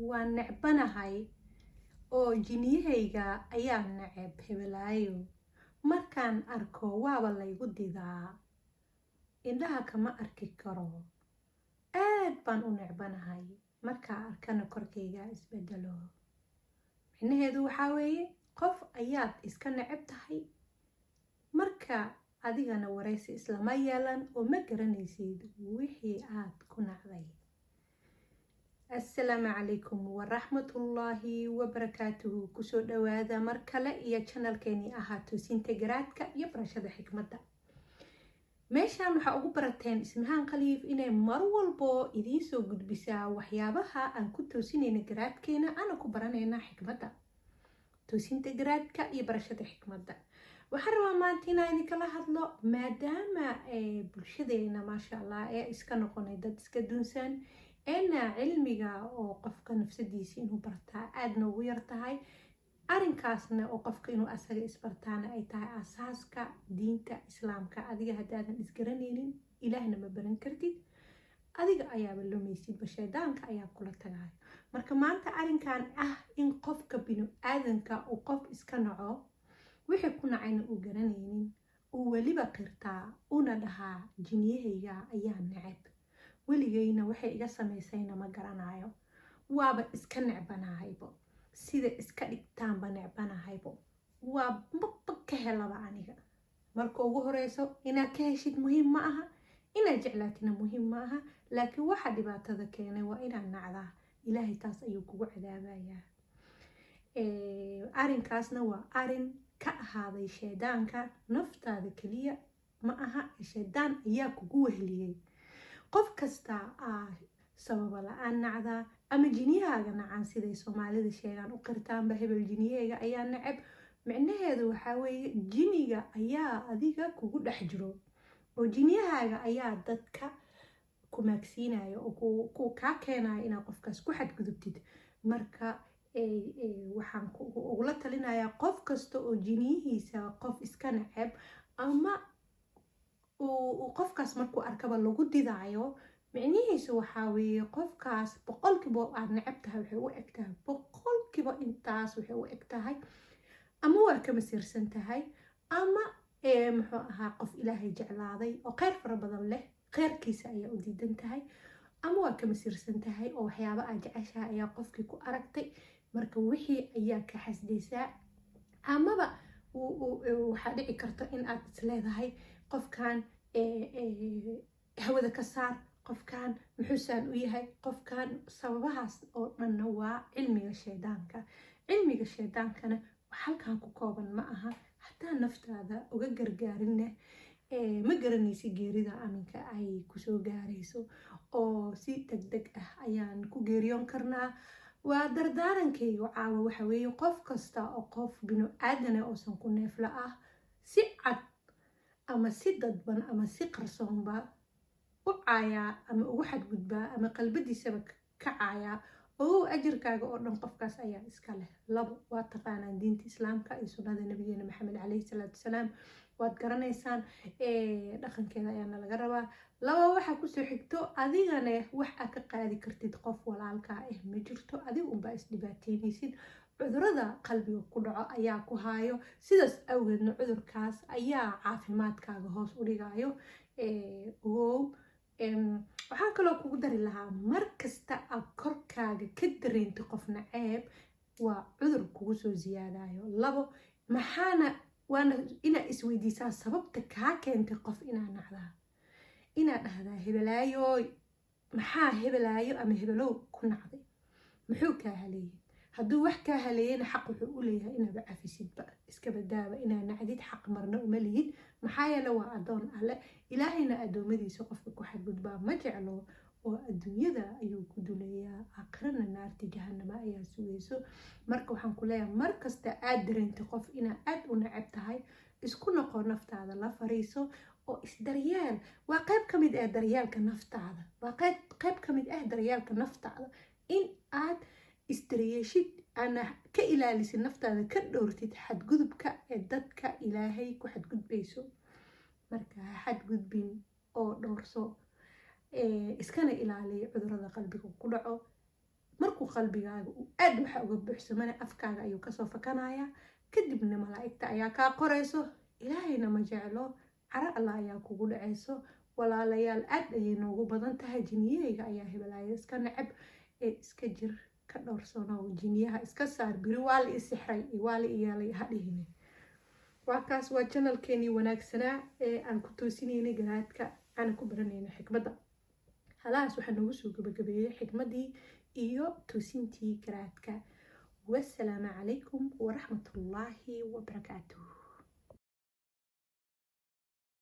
waan necbanahay oo jiniyahayga ayaa neceb hebelaayo markaan arko waaba laygu didaa indhaha kama arki karo aad baan u necbanahay markaa arkana korkayga isbedelo micnaheedu waxaa weeye qof ayaad iska neceb tahay marka adigana wareysi islama yeelan oo ma garanaysid wixii aad ku nacday. Assalaamu calaykum waraxmatullaahi wabarakaatuhu. Kusoo dhawaada mar kale iyo channelkeeni ahaa toosinta garaadka iyo barashada xikmadda. meeshaan waxaa ugu barateen ismahaan khaliif inay mar walbo idiin soo gudbisaa waxyaabaha aan ku toosinayna garaadkeena ana ku baranayna xikmadda. toosinta garaadka iyo barashada xikmadda. waxaan rabaa maanta inaan idinkala hadlo maadaama bulshadeena maasha allah ee iska noqonay dad iska duunsan eena cilmiga oo qofka nafsadiisa inuu bartaa aadna ugu yar tahay arrinkaasna oo qofka inuu asaga isbartaana ay tahay asaaska diinta islaamka. adiga haddaadan isgaranaynin ilaahna ma baran kartid, adiga ayaaba lumaysidba shaydaanka ayaa kula tagayo. marka maanta arrinkan ah in qofka binu aadanka uu qof iska naco wixii ku nacayna uu garanaynin uu weliba qirtaa una dhahaa jiniyahayga ayaa neceb weligayna waxay iga samaysayna ma garanayo waaba iska necbanahaybo sida iska dhigtaanba necbanahaybo waa maba ka helaba aniga. marka ugu horeyso inaad ka heshid muhiim ma aha, inaad jeclaatina muhiim ma aha, laakiin waxa dhibaatada keenay waa inaad nacdaa. ilaahay taas ayuu kugu cadaabayaa. arrinkaasna waa arrin ka ahaaday shaydaanka naftaada keliya ma aha, shaydaan ayaa kugu wehliyey. qof kasta sababa la-aan nacdaa ama jiniyahaaga nacaan siday soomaalida sheegaan u qirtaanba hebel jiniyahayga ayaa neceb. micnaheedu waxaa weeye jiniga ayaa adiga kugu dhex jiro oo jiniyahaaga ayaa dadka ku maagsiinayo oo kaa keenayo inaad qofkaas ku xadgudubtid. marka waxaan ugula talinayaa qof kasta oo jiniyihiisa qof iska neceb ama qofkaas markuu arkaba lagu didaayo micnihiisu waxaa weeye qofkaas boqolkiiba aad neceb tahay waxay u eg tahay boqolkiiba intaas waxay u eg tahay ama waa ka masiirsan tahay ama muxuu ahaa qof ilaahay jeclaaday oo kheyr fara badan leh kheyrkiisa ayaa u diidan tahay, ama waa ka masiirsan tahay oo waxyaaba aad jeceshaha ayaa qofkii ku aragtay marka wixii ayaa ka xasdaysaa. amaba waxaa dhici karta in aad isleedahay qofkan hawada ka saar, qofkan muxuusaan u yahay, qofkan sababahaas oo dhanna waa cilmiga shaydaanka. cilmiga shaydaankana halkan ku kooban ma aha. hadaa naftaada uga gargaarinna ma garanaysi geerida aminka ay kusoo gaarayso oo si degdeg ah ayaan ku geeriyoon karnaa. waa dardaarankayga caawa waxa weeye qof kasta oo qof binu aadana oosan ku neefla ah si cad ama si dadban ama si qarsoonba u caayaa ama ugu xadgudbaa ama qalbadiisaba ka caayaa oo ajirkaaga oo dhan qofkaas ayaa iska leh. labo, waa taqaanaan diinta islaamka iyo sunnada nabigeena maxamed calayhi salaatu wasalaam waad garanaysaan dhaqankeeda ayaana laga rabaa. laba, waxaa kusoo xigto adigana wax aad ka qaadi kartid qof walaalkaa ma jirto, adiga unbaa isdhibaateynaysid. cudurada qalbiga ku dhaco ayaa ku haayo, sidaas awgeedna cudurkaas ayaa caafimaadkaaga hoos u dhigayo. waxaan kaloo kugu dari lahaa mar kasta aad korkaaga ka dareento qof naceeb waa cudur kugu soo ziyaadayo. labo, waana inaad isweydiisaa sababta kaa keentay qof inaad nacdaa, inaad dhahdaa hebelaayoy maxaa hebelaayo ama hebelow ku nacday, muxuu kaa haleeyey. hadduu wax kaa haleeyena xaq wuxuu u leeyahay inaaba cafisidba iska badaaba inaad nacdid xaq marna uma lihid. maxaa yeele waa adoon alle, ilaahayna adoomadiisa qofka ku xadgudbaa ma jeclo oo adduunyada ayuu ku duleeyaa, aakhirana naarta jahanama ayaa sugayso. marka waxaan ku leeyahay mar kasta aad dareento qof inaad aad u neceb tahay isku noqo, naftaada la fariiso oo isdaryeel. waa qayb ka mid ah daryeelka naftaada, waa qayb ka mid ah daryeelka naftaada in aad isdaryeeshid ana ka ilaalisid naftaada, ka dhowrtid xadgudubka ee dadka ilaahay ku xadgudbayso. marka ha xadgudbin oo dhowrso, iskana ilaaliyo cudurada qalbiga ku dhaco. markuu qalbigaaga uu aad waxa uga buuxsamana afkaaga ayuu kasoo fakanayaa kadibna malaa'igta ayaa kaa qorayso ilaahayna ma jeclo cara alla ayaa kugu dhacayso walaalayaal aad ayay noogu badan tahay jiniyeyga ayaa hebelaaya iska necab ee iska jir ka dhowrsano jiniyaha iska saar biri waa la isixray waa la iyaalay ha dhihine waa kaas waa channelkeenii wanaagsanaa ee aan ku toosinaynay garaadka aan ku baranayna xikmadda halaas waxaa noogu soo gabagabeeyey xikmaddii iyo toosintii garaadka wassalaamu calaykum waraxmatullaahi wabarakaatuh